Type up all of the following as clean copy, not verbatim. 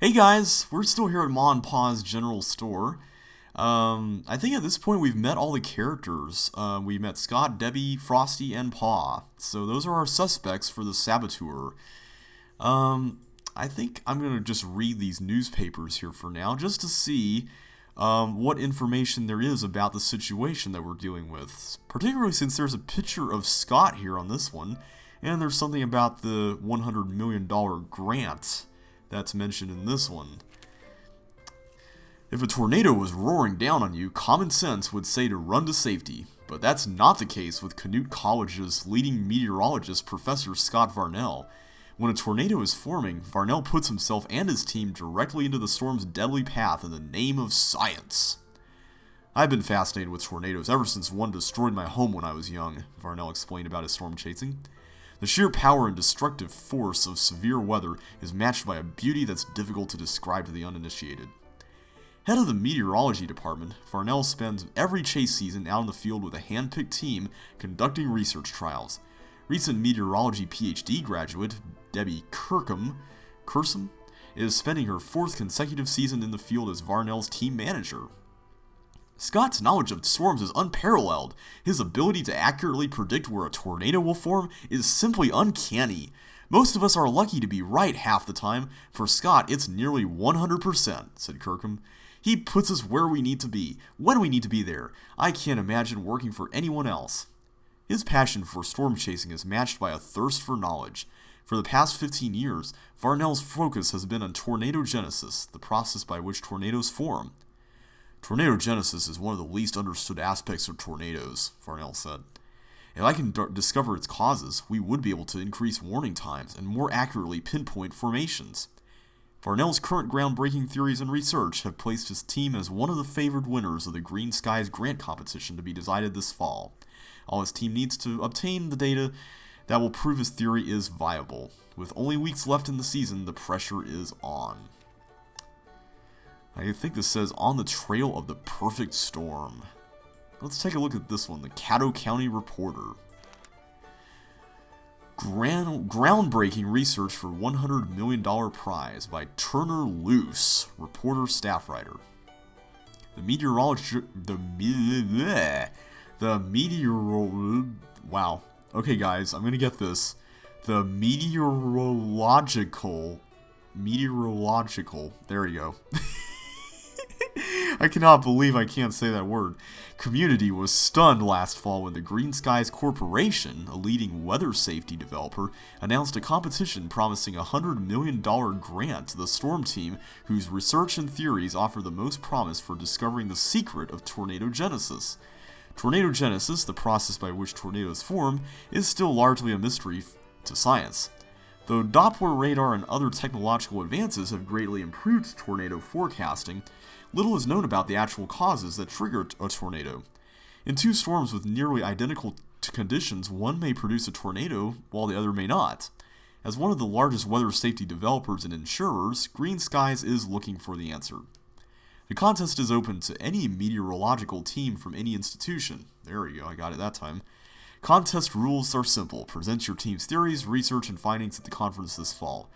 Hey guys, we're still here at Ma and Pa's General Store. I think at this point we've met all the characters. We met Scott, Debbie, Frosty, and Pa. So those are our suspects for the saboteur. I think I'm gonna just read these newspapers here for now, just to see what information there is about the situation that we're dealing with. Particularly since there's a picture of Scott here on this one, and there's something about the $100 million grant that's mentioned in this one. If a tornado was roaring down on you, common sense would say to run to safety. But that's not the case with Canute College's leading meteorologist, Professor Scott Varnell. When a tornado is forming, Varnell puts himself and his team directly into the storm's deadly path in the name of science. I've been fascinated with tornadoes ever since one destroyed my home when I was young, Varnell explained about his storm chasing. The sheer power and destructive force of severe weather is matched by a beauty that's difficult to describe to the uninitiated. Head of the meteorology department, Varnell spends every chase season out in the field with a hand-picked team conducting research trials. Recent meteorology PhD graduate Debbie Cursum is spending her fourth consecutive season in the field as Varnell's team manager. Scott's knowledge of storms is unparalleled. His ability to accurately predict where a tornado will form is simply uncanny. Most of us are lucky to be right half the time. For Scott, it's nearly 100%, said Kirkham. He puts us where we need to be, when we need to be there. I can't imagine working for anyone else. His passion for storm chasing is matched by a thirst for knowledge. For the past 15 years, Varnell's focus has been on tornadogenesis, the process by which tornadoes form. Tornadogenesis is one of the least understood aspects of tornadoes, Varnell said. If I can discover its causes, we would be able to increase warning times and more accurately pinpoint formations. Varnell's current groundbreaking theories and research have placed his team as one of the favored winners of the Green Skies grant competition to be decided this fall. All his team needs to obtain the data that will prove his theory is viable. With only weeks left in the season, the pressure is on. I think this says, on the trail of the perfect storm. Let's take a look at this one, the Caddo County Reporter. Groundbreaking research for $100 million prize by Turner Luce, reporter staff writer. Wow. Okay guys, I'm gonna get this. The meteorological, there we go. I cannot believe I can't say that word. Community was stunned last fall when the Green Skies Corporation, a leading weather safety developer, announced a competition promising a $100 million grant to the storm team whose research and theories offer the most promise for discovering the secret of tornadogenesis. Tornadogenesis, the process by which tornadoes form, is still largely a mystery to science. Though Doppler radar and other technological advances have greatly improved tornado forecasting, little is known about the actual causes that trigger a tornado. In two storms with nearly identical conditions, one may produce a tornado while the other may not. As one of the largest weather safety developers and insurers, Green Skies is looking for the answer. The contest is open to any meteorological team from any institution. There we go, I got it that time. Contest rules are simple. Present your team's theories, research, and findings at the conference this fall.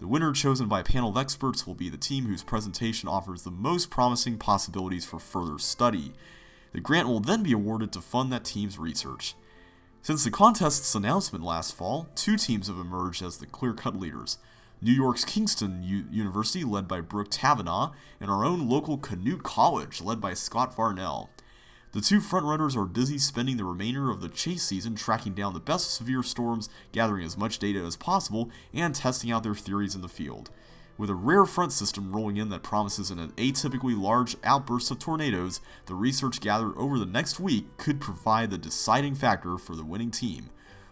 The winner chosen by a panel of experts will be the team whose presentation offers the most promising possibilities for further study. The grant will then be awarded to fund that team's research. Since the contest's announcement last fall, two teams have emerged as the clear-cut leaders. New York's Kingston University, led by Brooke Tavenaugh, and our own local Canute College, led by Scott Varnell. The two frontrunners are busy spending the remainder of the chase season tracking down the best severe storms, gathering as much data as possible, and testing out their theories in the field. With a rare front system rolling in that promises an atypically large outburst of tornadoes, the research gathered over the next week could provide the deciding factor for the winning team.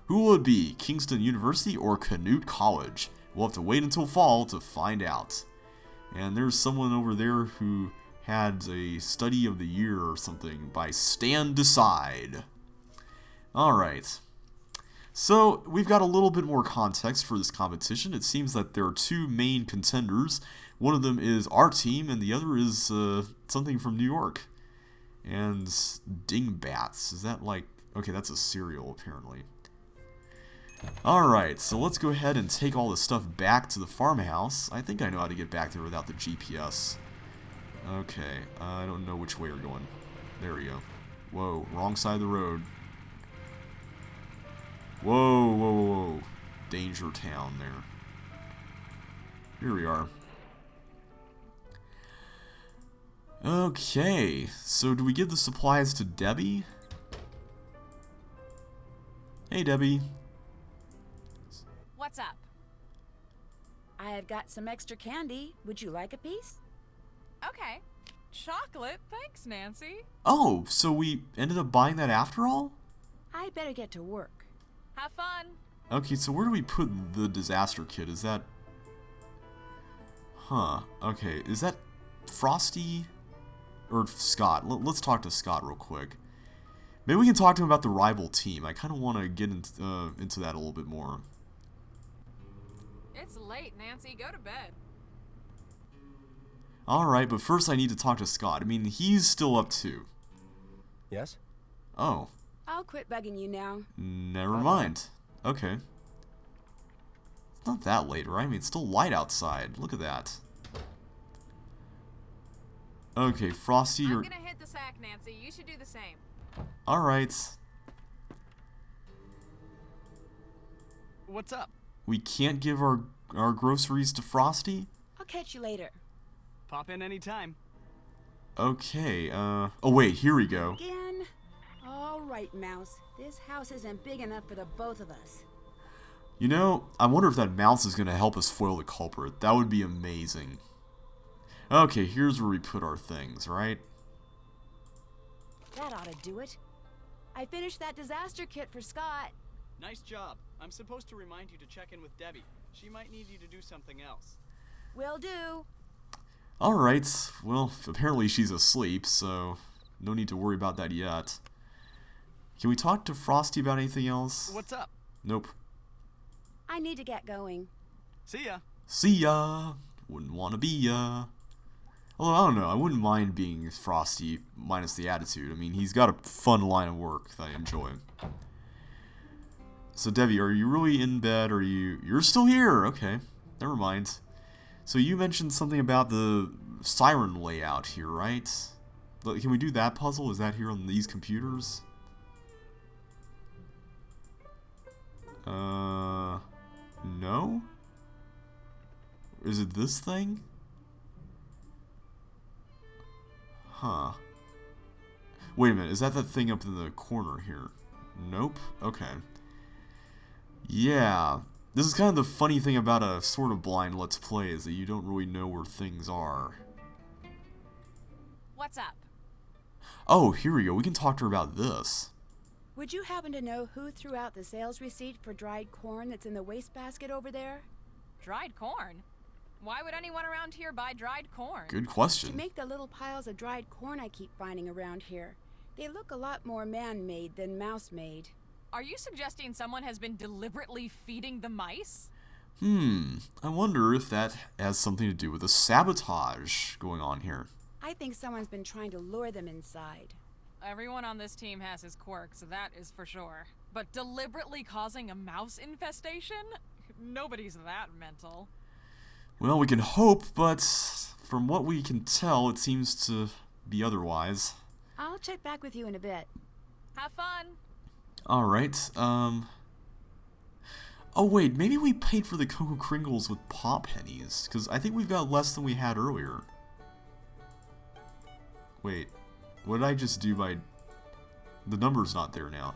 Who will it be, Kingston University or Canute College? We'll have to wait until fall to find out. And there's someone over there who had a study of the year or something by Stand Decide. Alright. So, we've got a little bit more context for this competition. It seems that there are two main contenders. One of them is our team, and the other is something from New York. And Dingbats. Is that like... Okay, that's a cereal, apparently. Alright, so let's go ahead and take all this stuff back to the farmhouse. I think I know how to get back there without the GPS. Okay, I don't know which way we're going. There we go. Whoa, wrong side of the road. Whoa, whoa, whoa, whoa. Danger town there. Here we are. Okay, so do we give the supplies to Debbie? Hey, Debbie. What's up? I've got some extra candy. Would you like a piece? Okay. Chocolate? Thanks, Nancy. Oh, so we ended up buying that after all? I better get to work. Have fun. Okay, so where do we put the disaster kit? Is that... Huh. Okay, is that Frosty? Or Scott? Let's talk to Scott real quick. Maybe we can talk to him about the rival team. I kind of want to get into that a little bit more. It's late, Nancy. Go to bed. Alright, but first I need to talk to Scott. I mean, he's still up too. Yes? Oh. I'll quit bugging you now. Never mind. Okay. It's not that late, right? I mean, it's still light outside. Look at that. Okay, Frosty, I'm you're... gonna hit the sack, Nancy. You should do the same. Alright. What's up? We can't give our groceries to Frosty? I'll catch you later. Pop in anytime. Okay, oh wait, here we go. Again? All right, Mouse. This house isn't big enough for the both of us. You know, I wonder if that mouse is gonna help us foil the culprit. That would be amazing. Okay, here's where we put our things, right? That ought to do it. I finished that disaster kit for Scott. Nice job. I'm supposed to remind you to check in with Debbie. She might need you to do something else. Will do. Alright, well, apparently she's asleep, so no need to worry about that yet. Can we talk to Frosty about anything else? What's up? Nope. I need to get going. See ya. See ya! Wouldn't wanna be ya. Although, I don't know, I wouldn't mind being Frosty, minus the attitude. I mean, he's got a fun line of work that I enjoy. So, Debbie, are you really in bed, or you're still here? Okay, never mind. So, you mentioned something about the siren layout here, right? Can we do that puzzle? Is that here on these computers? No? Is it this thing? Huh. Wait a minute, is that thing up in the corner here? Nope. Okay. Yeah. This is kind of the funny thing about a sort of blind Let's Play, is that you don't really know where things are. What's up? Oh, here we go. We can talk to her about this. Would you happen to know who threw out the sales receipt for dried corn that's in the wastebasket over there? Dried corn? Why would anyone around here buy dried corn? Good To question. make the little piles of dried corn I keep finding around here. They look a lot more man-made than mouse-made. Are you suggesting someone has been deliberately feeding the mice? I wonder if that has something to do with the sabotage going on here. I think someone's been trying to lure them inside. Everyone on this team has his quirks, that is for sure. But deliberately causing a mouse infestation? Nobody's that mental. Well, we can hope, but from what we can tell, it seems to be otherwise. I'll check back with you in a bit. Have fun. Alright, oh wait, maybe we paid for the Cocoa Kringles with pop pennies, because I think we've got less than we had earlier. Wait, what did I just do by... The number's not there now.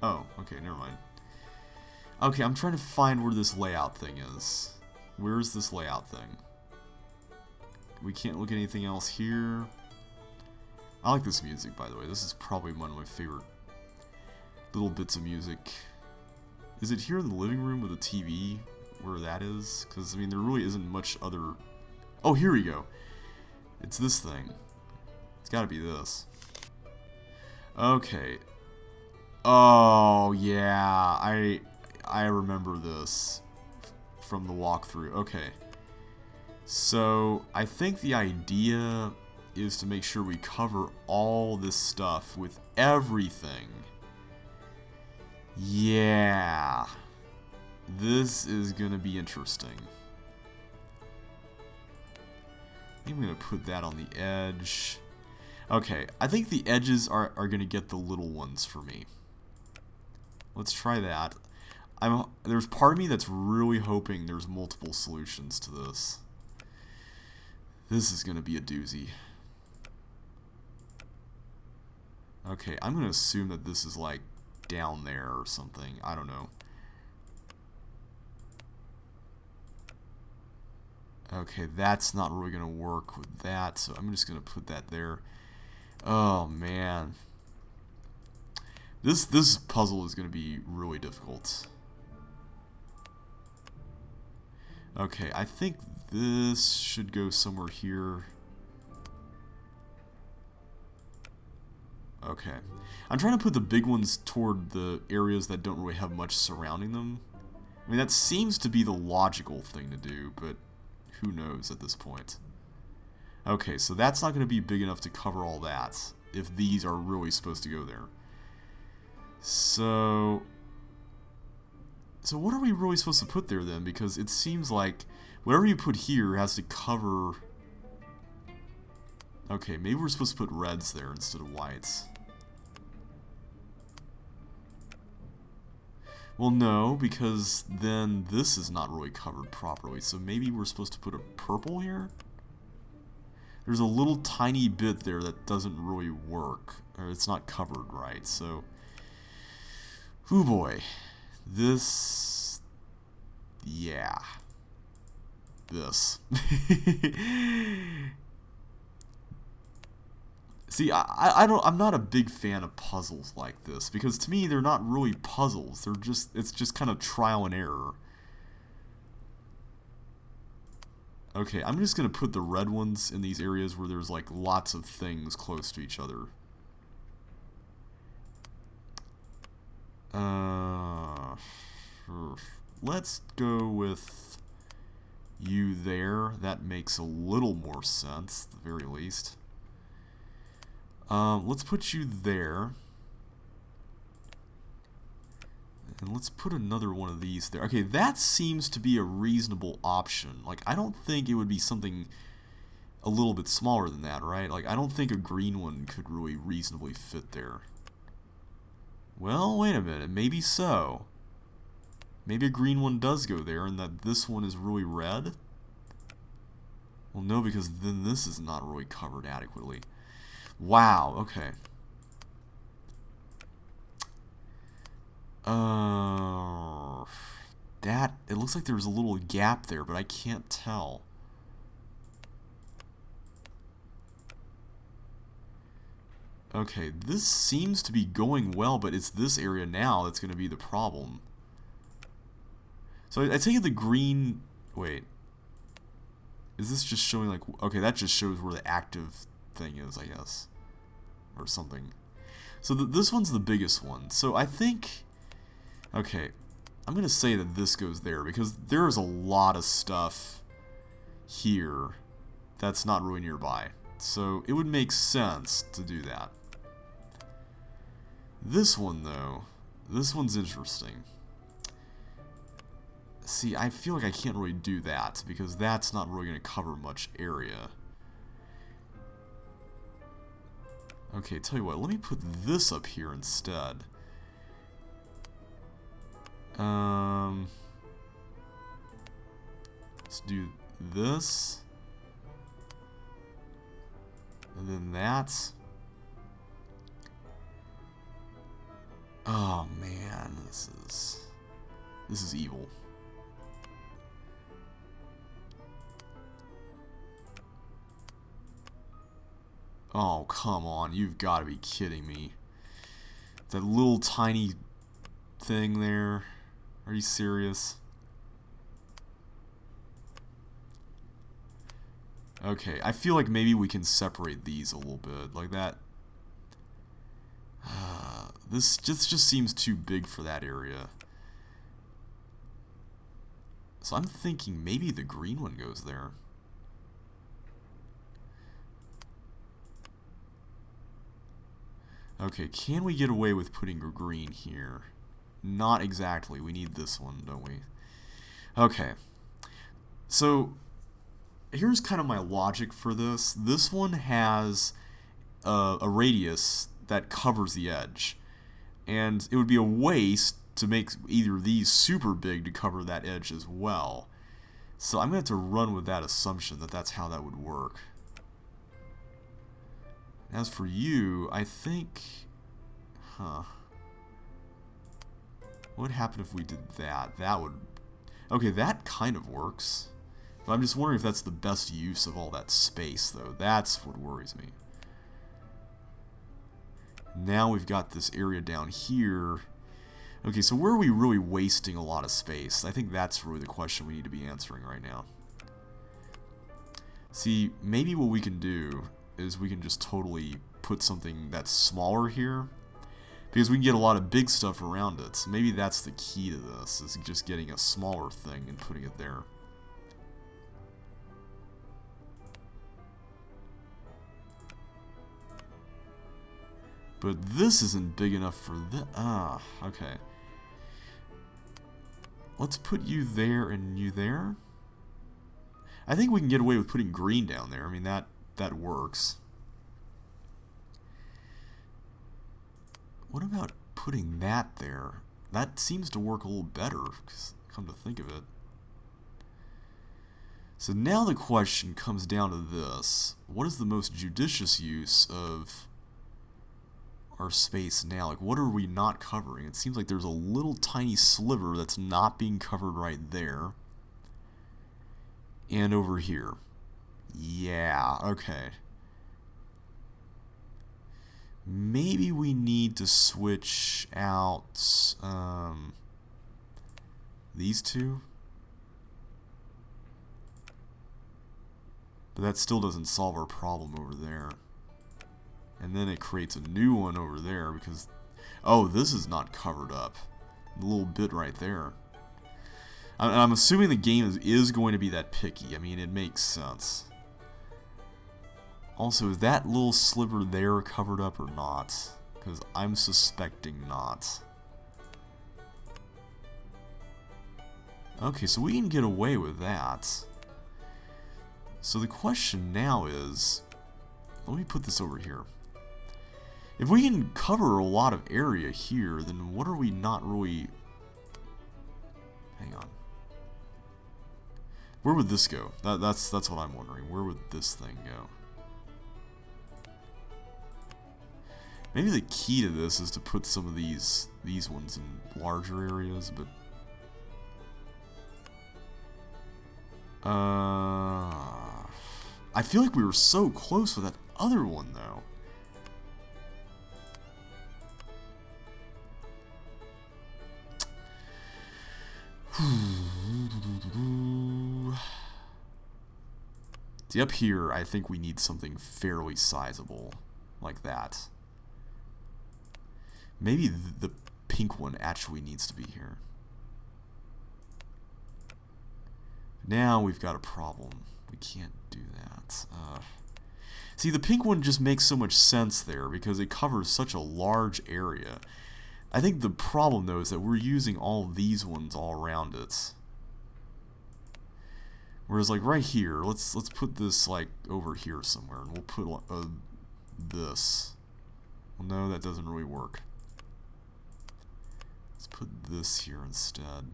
Oh, okay, never mind. Okay, I'm trying to find where this layout thing is. Where's this layout thing? We can't look at anything else here. I like this music, by the way. This is probably one of my favorite little bits of music. Is it here in the living room with the TV? Where that is? Because, I mean, there really isn't much other... Oh, here we go. It's this thing. It's gotta be this. Okay. Oh, yeah. I remember this from the walkthrough. Okay. So, I think the idea is to make sure we cover all this stuff with everything. Yeah. This is gonna be interesting. I think I'm gonna put that on the edge. Okay, I think the edges are gonna get the little ones for me. Let's try that. There's part of me that's really hoping there's multiple solutions to this. This is gonna be a doozy. Okay, I'm gonna assume that this is like down there or something. I don't know. Okay, that's not really gonna work with that, so I'm just gonna put that there. Oh man. This puzzle is gonna be really difficult. Okay, I think this should go somewhere here. Okay. I'm trying to put the big ones toward the areas that don't really have much surrounding them. I mean, that seems to be the logical thing to do, but who knows at this point. Okay, so that's not going to be big enough to cover all that, if these are really supposed to go there. So what are we really supposed to put there then? Because it seems like whatever you put here has to cover... Okay, maybe we're supposed to put reds there instead of whites. Well, no, because then this is not really covered properly. So maybe we're supposed to put a purple here? There's a little tiny bit there that doesn't really work. Or it's not covered right, so... Ooh boy. This... Yeah. This. See, I'm not a big fan of puzzles like this, because to me they're not really puzzles. It's just kind of trial and error. Okay, I'm just gonna put the red ones in these areas where there's like lots of things close to each other. Let's go with you there. That makes a little more sense, at the very least. Let's put you there. And let's put another one of these there. Okay, that seems to be a reasonable option. Like, I don't think it would be something a little bit smaller than that, right? Like, I don't think a green one could really reasonably fit there. Well, wait a minute. Maybe so. Maybe a green one does go there and that this one is really red? Well, no, because then this is not really covered adequately. Wow, okay. It looks like there's a little gap there, but I can't tell. Okay, this seems to be going well, but it's this area now that's going to be the problem. So I take it the green... Wait. Is this just showing like... Okay, that just shows where the active thing is, I guess. Or something. So this one's the biggest one. So I think... Okay, I'm going to say that this goes there, because there is a lot of stuff here that's not really nearby. So it would make sense to do that. This one, though, this one's interesting. See, I feel like I can't really do that, because that's not really going to cover much area. Okay, tell you what, let me put this up here instead. Let's do this. And then that. Oh man, this is evil. Oh, come on, you've got to be kidding me. That little tiny thing there. Are you serious? Okay, I feel like maybe we can separate these a little bit, like that. This just seems too big for that area. So I'm thinking maybe the green one goes there. Okay, can we get away with putting a green here? Not exactly. We need this one, don't we? Okay. So, here's kind of my logic for this. This one has a radius that covers the edge. And it would be a waste to make either of these super big to cover that edge as well. So I'm going to have to run with that assumption that that's how that would work. As for you, I think... What would happen if we did that? That would... Okay, that kind of works. But I'm just wondering if that's the best use of all that space, though. That's what worries me. Now we've got this area down here. Okay, so where are we really wasting a lot of space? I think that's really the question we need to be answering right now. See, maybe what we can do is we can just totally put something that's smaller here, because we can get a lot of big stuff around it. So maybe that's the key to this, is just getting a smaller thing and putting it there. But this isn't big enough for this. Okay. Let's put you there and you there. I think we can get away with putting green down there. I mean, that works. What about putting that there? That seems to work a little better, come to think of it. So now the question comes down to this. What is the most judicious use of our space now? Like, what are we not covering? It seems like there's a little tiny sliver that's not being covered right there. And over here. Yeah, okay. Maybe we need to switch out these two. But that still doesn't solve our problem over there. And then it creates a new one over there because... Oh, this is not covered up. A little bit right there. I'm assuming the game is going to be that picky. I mean, it makes sense. Also, is that little sliver there covered up or not? Because I'm suspecting not. Okay, so we can get away with that. So the question now is... Let me put this over here. If we can cover a lot of area here, then what are we not really... Hang on. Where would this go? That's what I'm wondering. Where would this thing go? Maybe the key to this is to put some of these ones in larger areas, but... I feel like we were so close with that other one, though. See, up here, I think we need something fairly sizable, like that. Maybe the pink one actually needs to be here. Now we've got a problem. We can't do that. See, the pink one just makes so much sense there because it covers such a large area. I think the problem, though, is that we're using all these ones all around it. Whereas, like, right here, let's put this, like, over here somewhere, and we'll put this. Well, no, that doesn't really work. Let's put this here instead.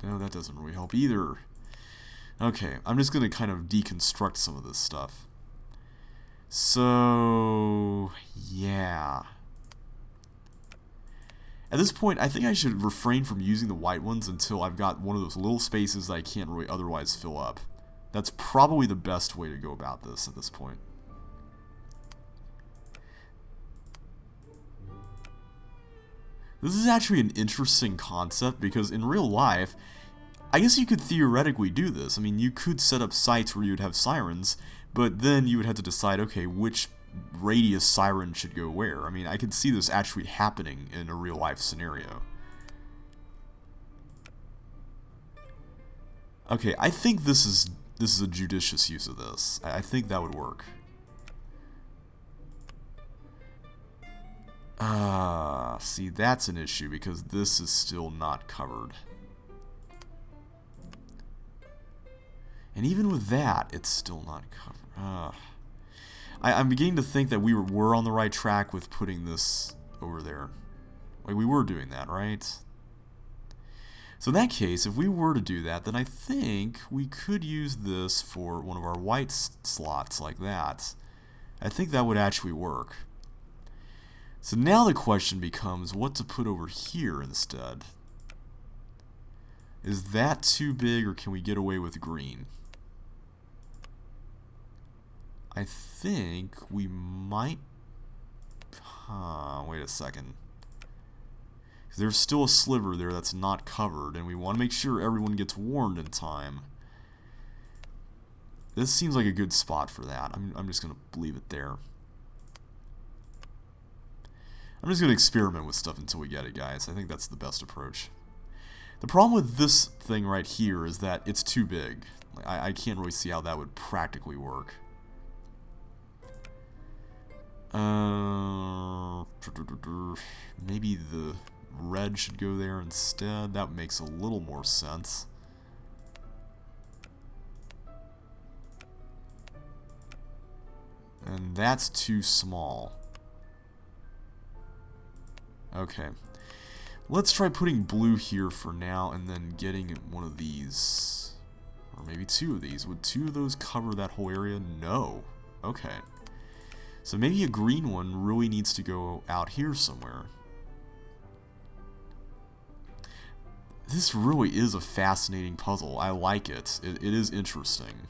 No, that doesn't really help either. Okay, I'm just going to kind of deconstruct some of this stuff. So, yeah. At this point, I think I should refrain from using the white ones until I've got one of those little spaces that I can't really otherwise fill up. That's probably the best way to go about this at this point. This is actually an interesting concept because in real life, I guess you could theoretically do this. I mean, you could set up sites where you would have sirens, but then you would have to decide, okay, which radius siren should go where. I mean, I could see this actually happening in a real life scenario. Okay, I think this is a judicious use of this. I think that would work. See, that's an issue because this is still not covered. And even with that, it's still not covered. I'm beginning to think that we were on the right track with putting this over there. Like, we were doing that, right? So in that case, if we were to do that, then I think we could use this for one of our white slots like that. I think that would actually work. So now the question becomes what to put over here instead. Is that too big, or can we get away with green? I think we might... wait a second. There's still a sliver there that's not covered, and we want to make sure everyone gets warned in time. This seems like a good spot for that. I'm just going to leave it there. I'm just going to experiment with stuff until we get it, guys. I think that's the best approach. The problem with this thing right here is that it's too big. Like, I can't really see how that would practically work. Maybe the red should go there instead. That makes a little more sense. And that's too small. Okay. Let's try putting blue here for now and then getting one of these. Or maybe two of these. Would two of those cover that whole area? No. Okay. So maybe a green one really needs to go out here somewhere. This really is a fascinating puzzle. I like it. It is interesting.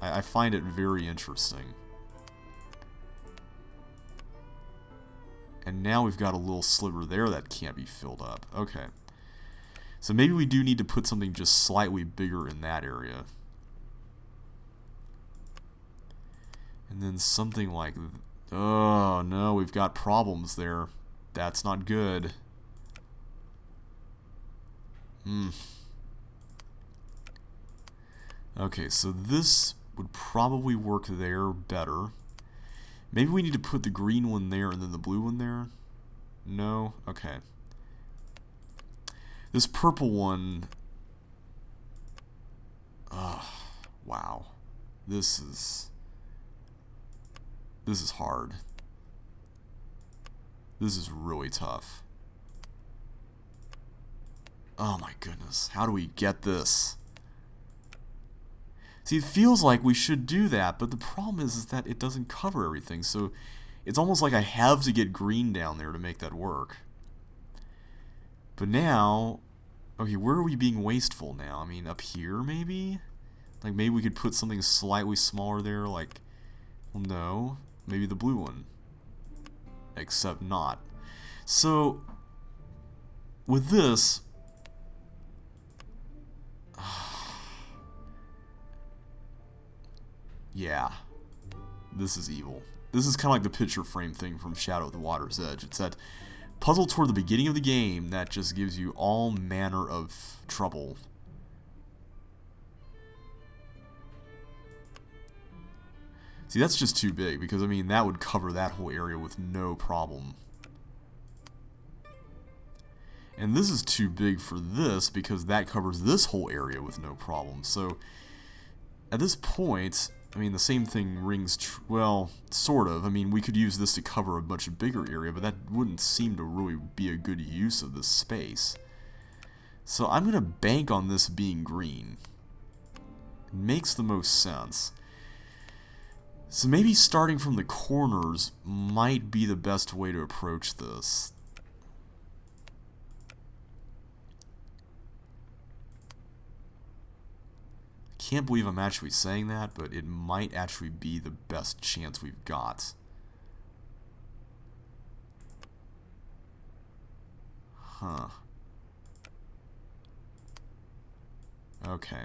I find it very interesting. And now we've got a little sliver there that can't be filled up. Okay. So maybe we do need to put something just slightly bigger in that area. And then something like... Oh, no, we've got problems there. That's not good. Okay, so this would probably work there better. Maybe we need to put the green one there and then the blue one there? No? Okay. This purple one... wow. This is hard. This is really tough. Oh my goodness. How do we get this? See, it feels like we should do that, but the problem is that it doesn't cover everything, so it's almost like I have to get green down there to make that work. But now, okay, where are we being wasteful now? I mean, up here, maybe? Like, maybe we could put something slightly smaller there, like, well, no, maybe the blue one. Except not. So, with this... yeah, this is evil. This is kind of like the picture frame thing from Shadow of the Water's Edge. It's that puzzle toward the beginning of the game that just gives you all manner of trouble. See, that's just too big, because, I mean, that would cover that whole area with no problem. And this is too big for this, because that covers this whole area with no problem. So, at this point... I mean, the same thing rings true. Well, sort of. I mean, we could use this to cover a much bigger area, but that wouldn't seem to really be a good use of this space. So I'm going to bank on this being green. It makes the most sense. So maybe starting from the corners might be the best way to approach this. Can't believe I'm actually saying that, but it might actually be the best chance we've got. Huh. Okay.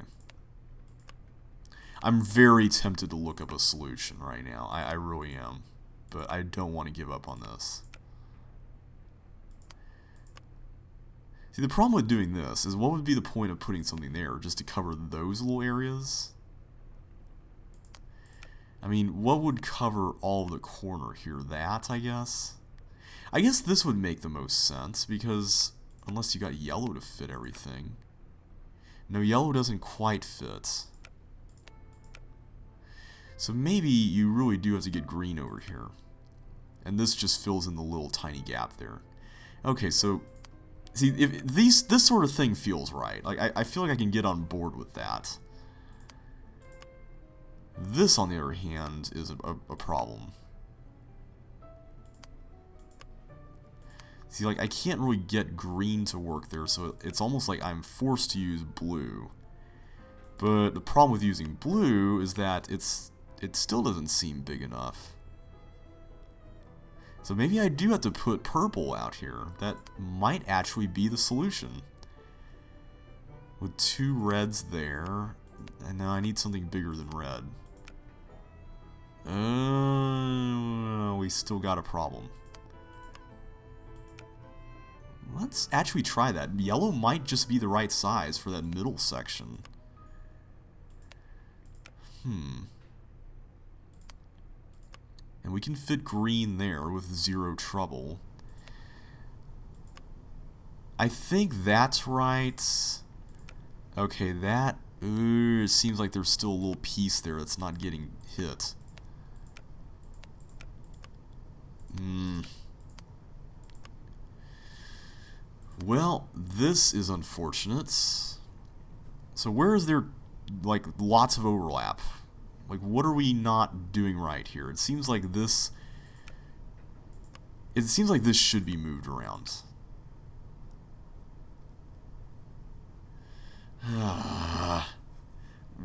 I'm very tempted to look up a solution right now. I really am. But I don't want to give up on this. See, the problem with doing this is what would be the point of putting something there just to cover those little areas? I mean, what would cover all of the corner here? That, I guess? I guess this would make the most sense, because unless you got yellow to fit everything. No, yellow doesn't quite fit. So maybe you really do have to get green over here. And this just fills in the little tiny gap there. Okay, so see, if this sort of thing feels right. Like I feel like I can get on board with that. This, on the other hand, is a problem. See, like, I can't really get green to work there, so it's almost like I'm forced to use blue. But the problem with using blue is that it still doesn't seem big enough. So maybe I do have to put purple out here. That might actually be the solution. With 2 reds there, and now I need something bigger than red. We still got a problem. Let's actually try that. Yellow might just be the right size for that middle section. And we can fit green there with 0 trouble. I think that's right. Okay, that... it seems like there's still a little piece there that's not getting hit. Well, this is unfortunate. So where is there, like, lots of overlap? Like, what are we not doing right here? It seems like this... It seems like this should be moved around.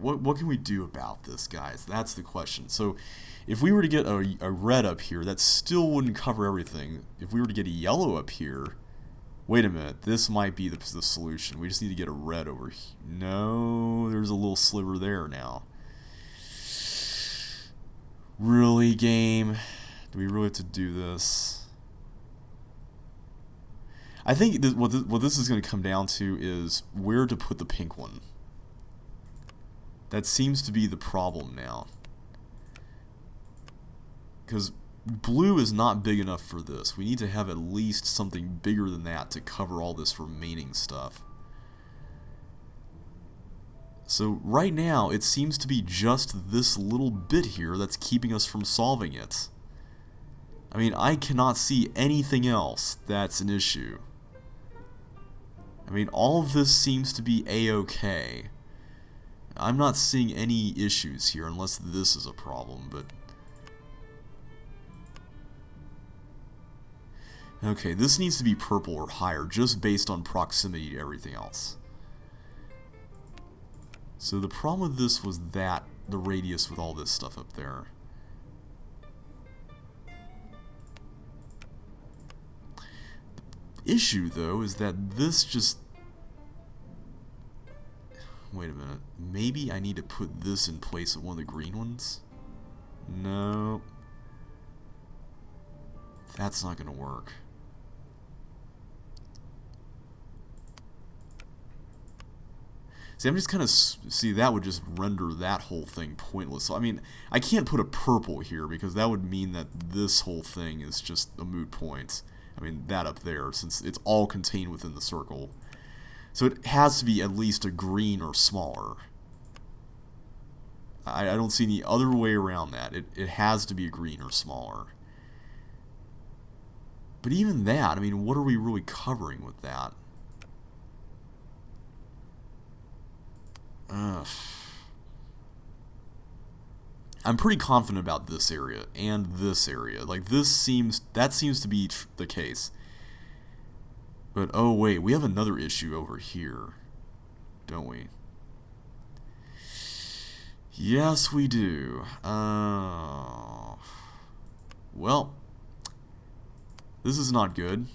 What can we do about this, guys? That's the question. So, if we were to get a red up here, that still wouldn't cover everything. If we were to get a yellow up here... Wait a minute, this might be the solution. We just need to get a red over here. No, there's a little sliver there now. Really, game? Do we really have to do this? I think what this is going to come down to is where to put the pink one. That seems to be the problem now. Because blue is not big enough for this. We need to have at least something bigger than that to cover all this remaining stuff. So right now, it seems to be just this little bit here that's keeping us from solving it. I mean, I cannot see anything else that's an issue. I mean, all of this seems to be a-okay. I'm not seeing any issues here unless this is a problem, but... Okay, this needs to be purple or higher, just based on proximity to everything else. So the problem with this was that, the radius with all this stuff up there. The issue, though, is that this just... Wait a minute. Maybe I need to put this in place of one of the green ones? No. That's not going to work. See, I'm just kind of... See, that would just render that whole thing pointless. So, I mean, I can't put a purple here because that would mean that this whole thing is just a moot point. I mean, that up there, since it's all contained within the circle. So it has to be at least a green or smaller. I don't see any other way around that. It has to be a green or smaller. But even that, I mean, what are we really covering with that? I'm pretty confident about this area and this area. Like, that seems to be the case. But, oh wait, we have another issue over here, don't we? Yes, we do. Well, this is not good.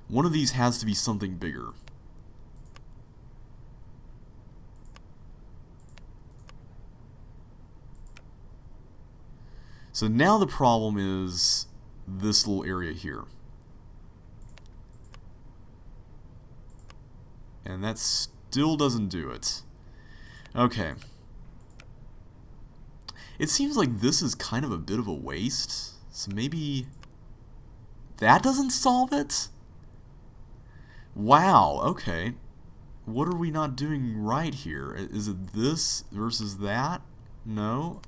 One of these has to be something bigger. So now the problem is this little area here. And that still doesn't do it. Okay. It seems like this is kind of a bit of a waste. So maybe that doesn't solve it? Wow, okay. What are we not doing right here? Is it this versus that? No.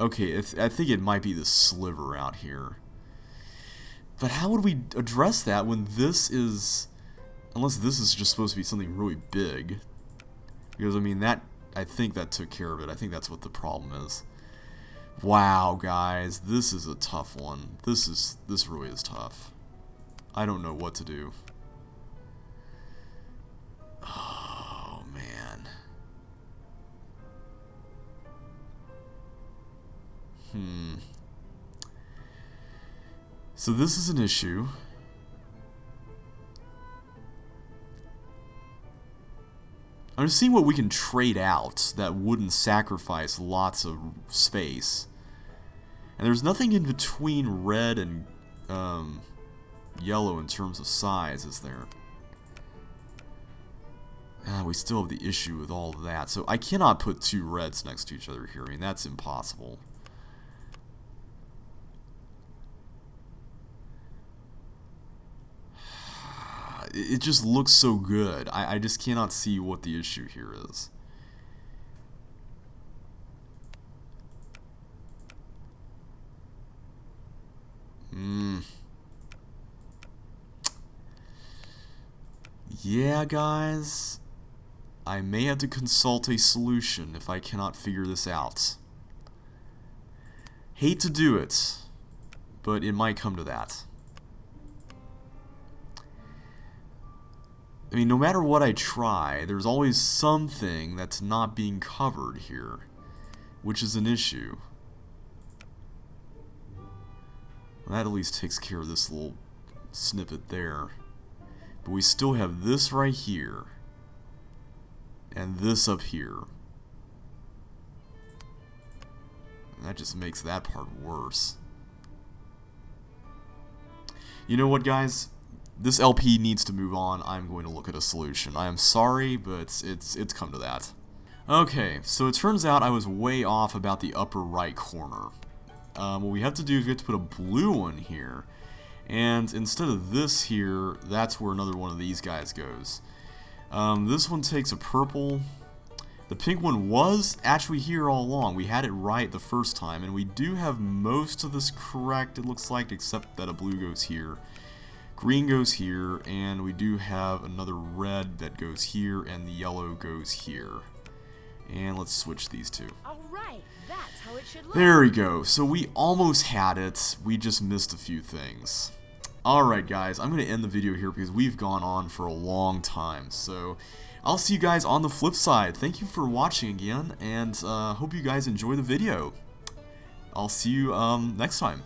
Okay, I think it might be the sliver out here. But how would we address that when this is... Unless this is just supposed to be something really big. Because, I mean, I think that took care of it. I think that's what the problem is. Wow, guys. This is a tough one. This really is tough. I don't know what to do. Oh, man. So this is an issue. I'm just seeing what we can trade out that wouldn't sacrifice lots of space. And there's nothing in between red and yellow in terms of size, is there? We still have the issue with all of that. So I cannot put two reds next to each other here. I mean, that's impossible. It just looks so good. I just cannot see what the issue here is. Yeah, guys. I may have to consult a solution if I cannot figure this out. Hate to do it, but it might come to that. I mean, no matter what I try, there's always something that's not being covered here, which is an issue. Well, that at least takes care of this little snippet there. But we still have this right here, and this up here. And that just makes that part worse. You know what, guys? This LP needs to move on. I'm going to look at a solution. I am sorry, but it's come to that. Okay, so it turns out I was way off about the upper right corner. What we have to do is we have to put a blue one here. And instead of this here, that's where another one of these guys goes. This one takes a purple. The pink one was actually here all along. We had it right the first time, and we do have most of this correct, it looks like, except that a blue goes here. Green goes here, and we do have another red that goes here, and the yellow goes here. And let's switch these two. Alright, that's how it should look. There we go. So we almost had it. We just missed a few things. Alright, guys, I'm going to end the video here because we've gone on for a long time. So I'll see you guys on the flip side. Thank you for watching again, and hope you guys enjoy the video. I'll see you next time.